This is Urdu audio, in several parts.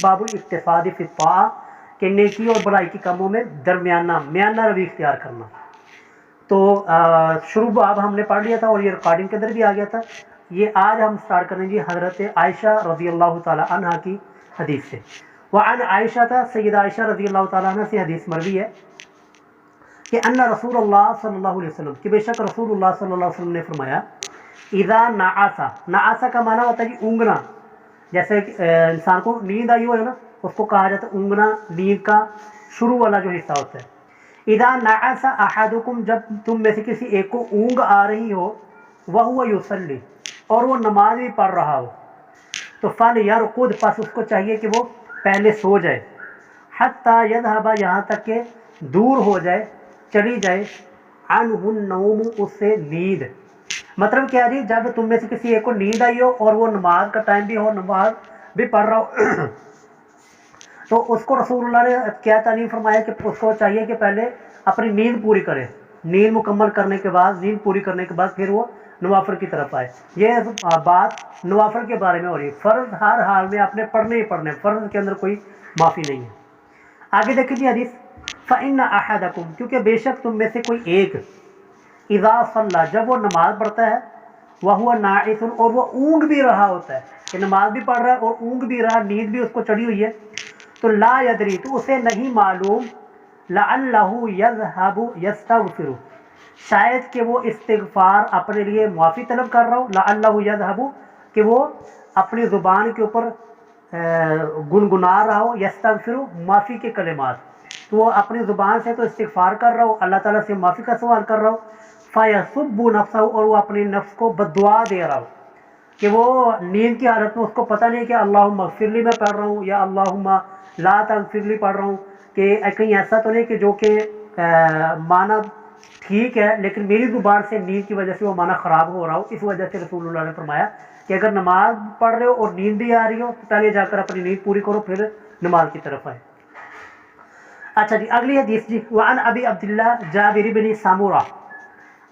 استحباب الاقتصاد فی الطاعہ کہ نیکی اور بلائی کے کاموں میں درمیانہ میانہ روی اختیار کرنا. تو شروع باب ہم نے پڑھ لیا تھا اور یہ ریکارڈنگ کے اندر بھی آ گیا تھا. یہ آج ہم سٹارٹ کریں گے حضرت عائشہ رضی اللہ تعالی عنہا کی حدیث سے. وعن عائشہ تھا سیدہ عائشہ رضی اللہ تعالیٰ عنہ سے حدیث مروی ہے کہ ان رسول اللہ صلی اللہ علیہ وسلم کہ بے شک رسول اللہ صلی اللہ علیہ وسلم نے فرمایا اذا نعاسا، نعاسا کا معنی ہوتا ہے کہ اونگنا. جیسے انسان کو نیند آئی ہو ہے نا، اس کو کہا جاتا ہے اونگنا، نیند کا شروع والا جو حصہ ہوتا ہے. اذا نعس احدکم جب تم میں سے کسی ایک کو اونگ آ رہی ہو وہو یصلی اور وہ نماز بھی پڑھ رہا ہو تو فلیرقد پس اس کو چاہیے کہ وہ پہلے سو جائے حتی یذهب یہاں تک کہ دور ہو جائے چلی جائے عنہ النوم اس سے نیند. مطلب کیا جی، جب تم میں سے کسی ایک کو نیند آئی ہو اور وہ نماز کا ٹائم بھی ہو، نماز بھی پڑھ رہا ہو تو اس کو رسول اللہ نے کیا تعلیم فرمایا کہ اس کو چاہیے کہ پہلے اپنی نیند پوری کرے. نیند مکمل کرنے کے بعد، نیند پوری کرنے کے بعد پھر وہ نوافل کی طرف آئے. یہ بات نوافل کے بارے میں ہو رہی ہے. فرض ہر حال میں آپ نے پڑھنے ہی پڑھنے، فرض کے اندر کوئی معافی نہیں ہے. آگے دیکھیں جی حدیث فإن أحدكم کیونکہ بے شک تم میں سے کوئی ایک اذا صلی جب وہ نماز پڑھتا ہے وہو ناعس اور وہ اونگ بھی رہا ہوتا ہے کہ نماز بھی پڑھ رہا ہے اور اونگ بھی رہا، نیند بھی اس کو چڑھی ہوئی ہے، تو لا یدری تو اسے نہیں معلوم لعلہ یذهب یستغفر شاید کہ وہ استغفار اپنے لیے معافی طلب کر رہا ہو، لعلہ یذهب کہ وہ اپنی زبان کے اوپر گنگنا رہا ہو، یستغفر معافی کے کلمات، تو وہ اپنی زبان سے تو استغفار کر رہا ہو، اللہ تعالیٰ سے معافی کا سوال کر رہا ہو. فیسب نفسہ اور وہ اپنی نفس کو بددعا دے رہا ہو کہ وہ نیند کی حالت میں اس کو پتہ نہیں کہ اللہم اغفر لی میں پڑھ رہا ہوں یا اللہم لا تغفر لی پڑھ رہا ہوں، کہ کہیں ایسا تو نہیں کہ جو کہ معنی ٹھیک ہے لیکن میری زبان سے نیند کی وجہ سے وہ معنی خراب ہو رہا ہو. اس وجہ سے رسول اللہ نے فرمایا کہ اگر نماز پڑھ رہے ہو اور نیند بھی آ رہی ہو تو پہلے جا کر اپنی نیند پوری کرو پھر نماز کی طرف آئے. اچھا جی اگلی حدیث جی وعن ابی عبداللہ جابر بن سمورہ،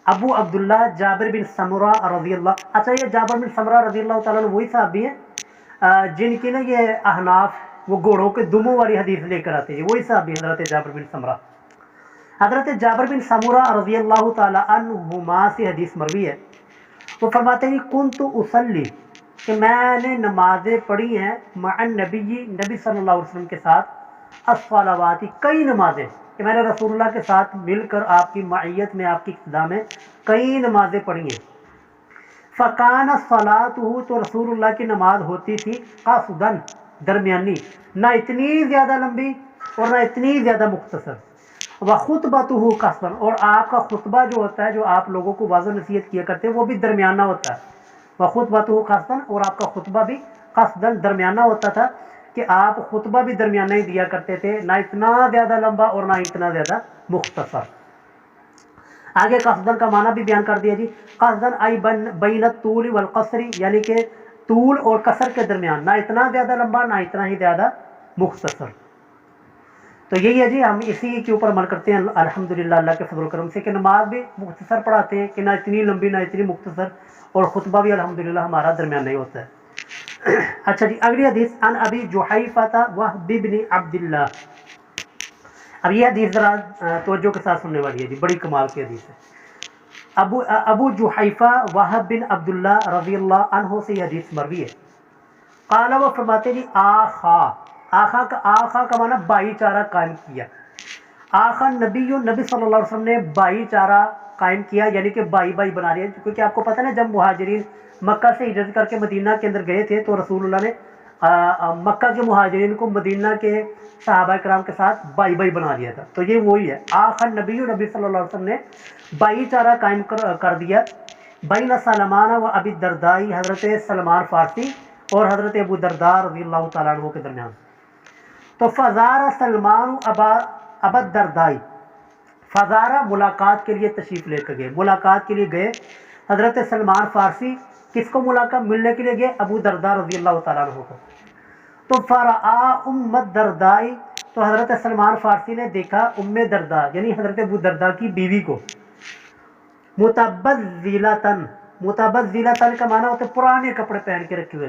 ابو عبداللہ جابر بن سمورہ رضی اللہ. اچھا یہ جابر بن سمورہ رضی اللہ تعالیٰ وہی صحابی ہیں جن کی نا یہ احناف وہ گھوڑوں کے دموں والی حدیث لے کر آتے ہیں، وہی صحابی حضرت جابر بن سمورہ. حضرت جابر بن سمورہ رضی اللہ تعالیٰ عنہما سے حدیث مروی ہے. وہ فرماتے ہیں کنت اصلی کہ میں نے نمازیں پڑھی ہیں مع النبی نبی صلی اللہ علیہ وسلم کے ساتھ الصلواتی کئی نمازیں، کہ میں نے رسول اللہ کے ساتھ مل کر آپ کی معیت میں آپ کی اقتداء میں کئی نمازیں پڑھی ہیں. فکان صلاتہ تو رسول اللہ کی نماز ہوتی تھی قصداً درمیانی، نہ اتنی زیادہ لمبی اور نہ اتنی زیادہ مختصر. وخطبتہ قصداً اور آپ کا خطبہ جو ہوتا ہے جو آپ لوگوں کو واضح نصیحت کیا کرتے ہیں وہ بھی درمیانہ ہوتا ہے. وخطبتہ قصداً اور آپ کا خطبہ بھی قصداً درمیانہ ہوتا تھا کہ آپ خطبہ بھی درمیانہ ہی دیا کرتے تھے، نہ اتنا زیادہ لمبا اور نہ اتنا زیادہ مختصر. آگے قصداً کا معنی بھی بیان کر دیا جی. قصداً ای بین الطول والقصر یعنی کہ طول اور قصر کے درمیان، نہ اتنا زیادہ لمبا نہ اتنا ہی زیادہ مختصر. تو یہی ہے جی، ہم اسی کے اوپر عمل کرتے ہیں الحمدللہ اللہ کے فضل و کرم سے کہ نماز بھی مختصر پڑھاتے ہیں کہ نہ اتنی لمبی نہ اتنی مختصر، اور خطبہ بھی الحمدللہ ہمارا درمیان نہیں ہوتا ہے. اچھا جی اگلی حدیث عن ابی جحیفہ وہب بن عبداللہ. اب یہ حدیث ذرا توجہ کے ساتھ سننے والی ہے جی، بڑی کمال کی حدیث ہے. ابو جحیفہ وہب بن عبداللہ رضی اللہ عنہ سے یہ حدیث مروی ہے. قال وہ فرماتے جی آخا کا معنی بھائی چارہ قائم کیا. آخا نبی صلی اللہ علیہ وسلم نے بھائی چارہ قائم کیا یعنی کہ بھائی بنا لیا، کیونکہ آپ کو پتہ ہے نا جب مہاجرین مکہ سے ہجرت کر کے مدینہ کے اندر گئے تھے تو رسول اللہ نے مکہ کے مہاجرین کو مدینہ کے صحابہ کرام کے ساتھ بھائی بنا دیا تھا. تو یہ وہی ہے آخر نبی صلی اللہ علیہ وسلم نے بھائی چارہ قائم کر دیا بین سلمان و ابی الدرداء حضرت سلمان فارسی اور حضرت ابو الدرداء رضی اللہ تعالیٰ عنہ کے درمیان. تو فزار سلمان ابا الدرداء، فزارہ ملاقات کے لیے تشریف لے کر گئے، ملاقات کے لیے گئے حضرت سلمان فارسی. کس کو ملاقات ملنے کے لیے گئے؟ ابو الدرداء رضی اللہ تعالیٰ عنہ کو. تو فرآ ام الدرداء تو حضرت سلمان فارسی نے دیکھا ام درداء یعنی حضرت ابو الدرداء کی بیوی کو متبذلۃ کا معنی ہوتا ہے پرانے کپڑے پہن کے رکھے ہوئے،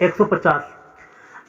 150,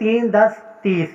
3 10 30,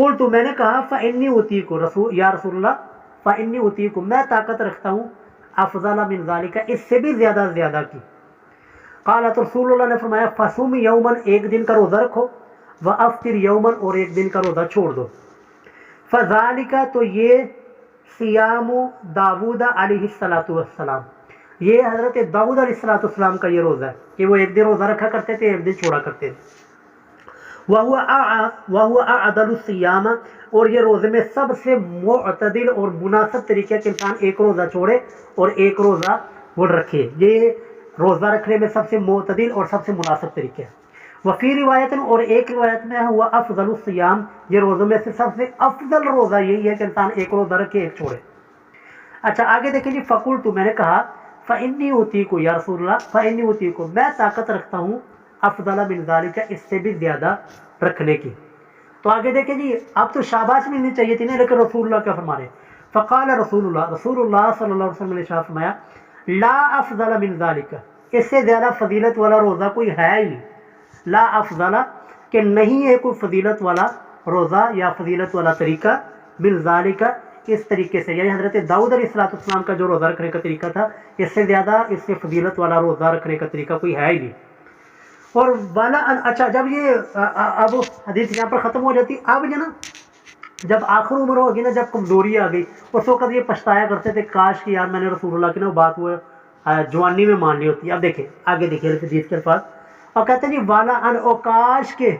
قلت میں نے کہا فإنی أطیق رسول یا رسول اللہ فإنی أطیق میں طاقت رکھتا ہوں افضل من ذالک اس سے بھی زیادہ کی. قالت رسول اللہ نے فرمایا فصوم یوما ایک دن کا روزہ رکھو وافطر یوما اور ایک دن کا روزہ چھوڑ دو. فذالک تو یہ صیام داؤد علیہ السلام یہ حضرت داؤد علیہ السلام کا یہ روزہ ہے کہ وہ ایک دن روزہ رکھا کرتے تھے ایک دن چھوڑا کرتے تھے. وَهُوَ أَعْدَلُ الصِّيَامَ اور یہ روزے میں سب سے معتدل اور مناسب طریقہ کہ انسان ایک روزہ چھوڑے اور ایک روزہ وہ رکھے. یہ روزہ رکھنے میں سب سے معتدل اور سب سے مناسب طریقہ ہے. وفی روایت اور ایک روایت میں ہوا افضل الصیام یہ روزوں میں سے سب سے افضل روزہ یہی ہے کہ انسان ایک روزہ رکھے ایک چھوڑے. اچھا آگے دیکھیں جی فقلت میں نے کہا فإنی أطیق یا رسول اللہ فإنی أطیق میں طاقت رکھتا ہوں افضل من ذالک اس سے بھی زیادہ رکھنے کی. تو آگے دیکھیں جی اب تو شاباش ملنی چاہیے تھی نا لیکن رسول اللہ کیا فرما رہے فقال رسول اللہ صلی اللہ علیہ وسلم نے ارشاد فرمایا لا افضل من ذالک اس سے زیادہ فضیلت والا روزہ کوئی ہے ہی نہیں. لا افضل کہ نہیں ہے کوئی فضیلت والا روزہ یا فضیلت والا طریقہ من ذالک اس طریقے سے یعنی حضرت داؤد علیہ السلام کا جو روزہ رکھنے کا طریقہ تھا اس سے زیادہ اس سے فضیلت والا روزہ رکھنے کا طریقہ کوئی ہے ہی نہیں. اور والا اچھا جب یہ اب حدیث یہاں پر ختم ہو جاتی اب جو نا جب آخر عمر ہوگی نا جب کمزوری آ گئی اس وقت یہ پچھتایا کرتے تھے کاش کہ یار میں نے رسول اللہ کی نا بات وہ جوانی میں مان لی ہوتی. اب دیکھیں آگے دیکھیے حدیث کے الفاظ اور کہتے ہیں جی والا ان اوکاش کے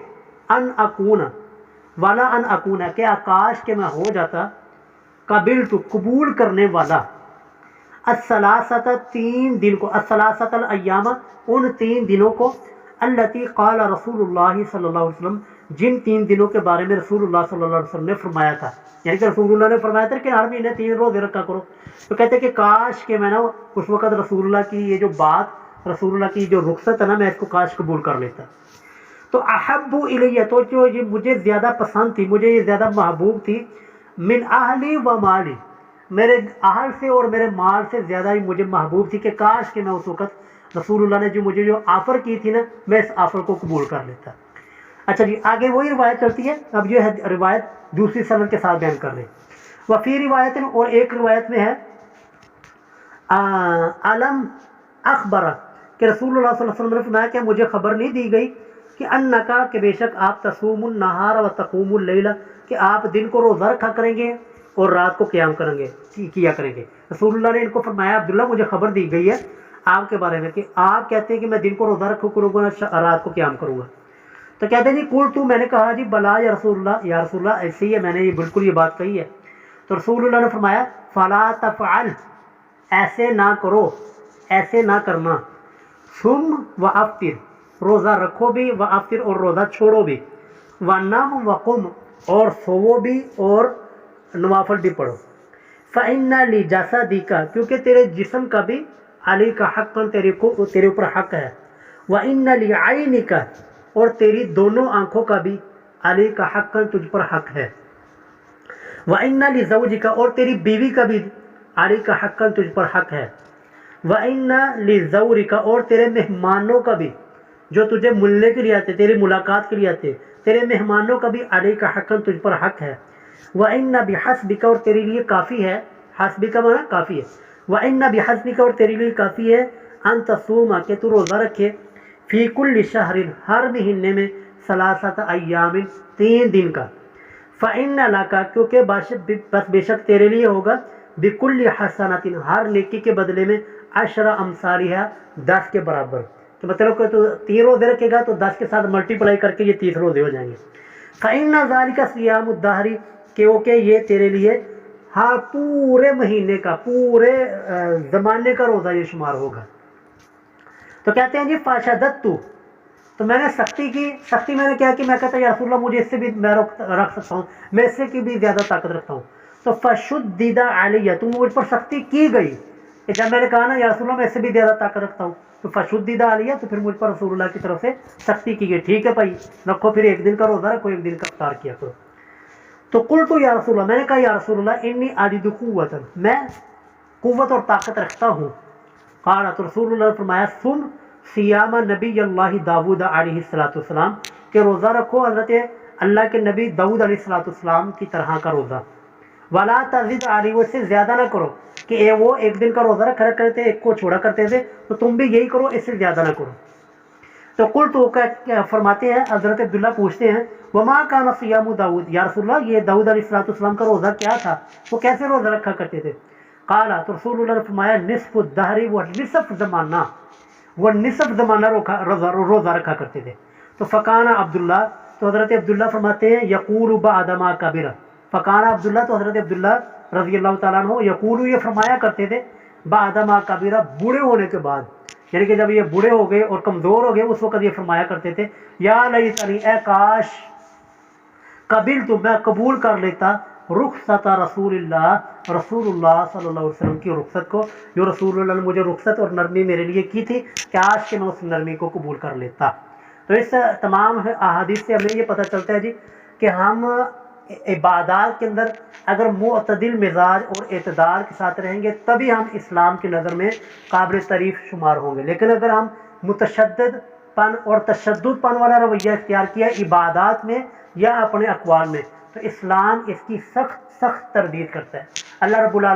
ان اکون والا ان اکون کہ آکاش کے میں ہو جاتا قابل تو قبول کرنے والا الثلاثۃ تین دن کو الثلاثۃ الایام ان تین دنوں کو التی قال رسول اللہ صلی اللہ علیہ وسلم جن تین دنوں کے بارے میں رسول اللہ صلی اللہ علیہ وسلم نے فرمایا تھا یعنی کہ رسول اللہ نے فرمایا تھا کہ ہر مہینے 3 روزے رکھا کرو. تو کہتے ہیں کہ کاش کہ میں نا اس وقت رسول اللہ کی یہ جو بات رسول اللہ کی جو رخصت ہے نا میں اس کو کاش قبول کر لیتا. تو احب الیہ تو جو یہ مجھے زیادہ پسند تھی مجھے یہ زیادہ محبوب تھی من اہلی و مالی میرے اہل سے اور میرے مال سے زیادہ ہی مجھے محبوب تھی کہ کاش کہ میں اس وقت رسول اللہ نے جو مجھے جو آفر کی تھی نا میں اس آفر کو قبول کر لیتا. اچھا جی آگے وہی روایت چلتی ہے. اب یہ ہے روایت دوسری سند کے ساتھ بیان کر رہے ہیں. وفی روایت اور ایک روایت میں ہے علم اخبر کہ رسول اللہ صلی اللہ علیہ وسلم نے فرمایا کہ مجھے خبر نہیں دی گئی کہ انکا کہ بے شک آپ تصوم النہار و تقوم اللیل کہ آپ دن کو روزہ رکھا کریں گے اور رات کو قیام کریں گے کیا کریں گے. رسول اللہ نے ان کو فرمایا عبداللہ مجھے خبر دی گئی ہے آپ کے بارے میں کہ آپ کہتے ہیں کہ میں دن کو روزہ رکھوں کروں گا رات کو قیام کروں گا. تو کہتے ہیں جی قلت میں نے کہا جی بلا یا رسول اللہ ایسے ہی ہے میں نے یہ بالکل یہ بات کہی ہے. تو رسول اللہ نے فرمایا فلا تفعل ایسے نہ کرو ایسے نہ کرنا ثم و افطر روزہ رکھو بھی و افطر اور روزہ چھوڑو بھی ونم و قم اور سوو بھی اور نوافل بھی پڑھو. فإن لجسدک کیونکہ تیرے جسم کا بھی علی کا حق تیرے اوپر حق ہے. وإن لعینک اور تیری دونوں آنکھوں کا بھی علی کا حق تجھ پر حق ہے. وإن لزوجک اور تیری بیوی کا بھی علی کا حق تجھ پر حق ہے. وإن لزورک اور تیرے مہمانوں کا بھی جو تجھے ملنے کے لیے آتے تیری ملاقات کے لیے آتے تیرے مہمانوں کا بھی علی کا حق تجھ پر حق ہے. وإن بحسبک اور تیرے لیے کافی ہے حسبک معنی کافی ہے. وإن بحسبک اور تیرے لیے کافی ہے ان تصوم کہ تو روزہ رکھے فی کل شہر ہر مہینے میں 3 ایام 3 دن کا. فإن لک کیونکہ بس بے شک تیرے لیے ہوگا بکل حسنۃ ہر نیکی کے بدلے میں 10 امثالھا 10 کے برابر. تو مطلب کہ تو 3 روزے رکھے گا تو 10 کے ساتھ ملٹیپلائی کر کے یہ 30 روزے ہو جائیں گے. فإن ذلک صیام الدہر کیونکہ یہ تیرے لیے ہر پورے مہینے کا پورے زمانے کا روزہ یہ شمار ہوگا. تو کہتے ہیں جی فاشدت تو میں نے سختی میں نے کیا کہ میں کہتا یا رسول اللہ مجھے اس سے بھی میں رکھ سکتا ہوں میں اس سے کی بھی زیادہ طاقت رکھتا ہوں. تو فشدد علیہ تو مجھ پر سختی کی گئی کہ جب میں نے کہا نا یا رسول اللہ میں اس سے بھی زیادہ طاقت رکھتا ہوں تو فشدد علیہ تو پھر مجھ پر رسول اللہ کی طرف سے سختی کی گئی. ٹھیک ہے بھائی رکھو پھر ایک دن کا روزہ رکھو ایک دن کا افطار کیا کرو. تو قلت یا رسول اللہ میں نے کہا یا رسول اللہ انی اجد قوۃ میں قوت اور طاقت رکھتا ہوں. قال تو رسول اللہ نے فرمایا سن صیام نبی اللہ داؤد علیہ السلام کہ روزہ رکھو حضرت اللہ کے نبی داؤد علیہ السلام کی طرح کا روزہ. ولا تزد علی، وہ اس سے زیادہ نہ کرو کہ وہ ایک دن کا روزہ رکھا کرتے ایک کو چھوڑا کرتے تھے، تو تم بھی یہی کرو، اس سے زیادہ نہ کرو. تو قلت فرماتے ہیں حضرت عبداللہ پوچھتے ہیں وما کان صیام داؤد، یا رسول اللہ یہ داؤد علیہ السلام کا روزہ کیا تھا، وہ کیسے روزہ رکھا کرتے تھے؟ قال، تو رسول اللہ نے فرمایا نصف الدہر، وہ نصف زمانہ، وہ نصف زمانہ روزہ رکھا کرتے تھے. تو فکانہ عبداللہ، تو حضرت عبداللہ فرماتے ہیں یقول بعد ما کبر، فکانہ عبداللہ، تو حضرت عبداللہ رضی اللہ تعالیٰ عنہ یقول، یہ فرمایا کرتے تھے بعد ما کبر، بوڑھے ہونے کے بعد، یعنی کہ جب یہ بوڑھے ہو گئے اور کمزور ہو گئے اس وقت یہ فرمایا کرتے تھے یا لیتنی، اے کاش، قبل تو میں قبول کر لیتا رخصت رسول اللہ، رسول اللہ صلی اللہ علیہ وسلم کی رخصت کو، جو رسول اللہ نے مجھے رخصت اور نرمی میرے لیے کی تھی، کاش کہ میں اس نرمی کو قبول کر لیتا. تو اس تمام احادیث سے ہمیں یہ پتہ چلتا ہے جی کہ ہم عبادات کے اندر اگر معتدل مزاج اور اعتدال کے ساتھ رہیں گے تبھی ہم اسلام کی نظر میں قابل تعریف شمار ہوں گے. لیکن اگر ہم متشدد پن اور تشدد پن والا رویہ اختیار کیا عبادات میں یا اپنے اقوال میں، تو اسلام اس کی سخت تردید کرتا ہے. اللہ رب العالمین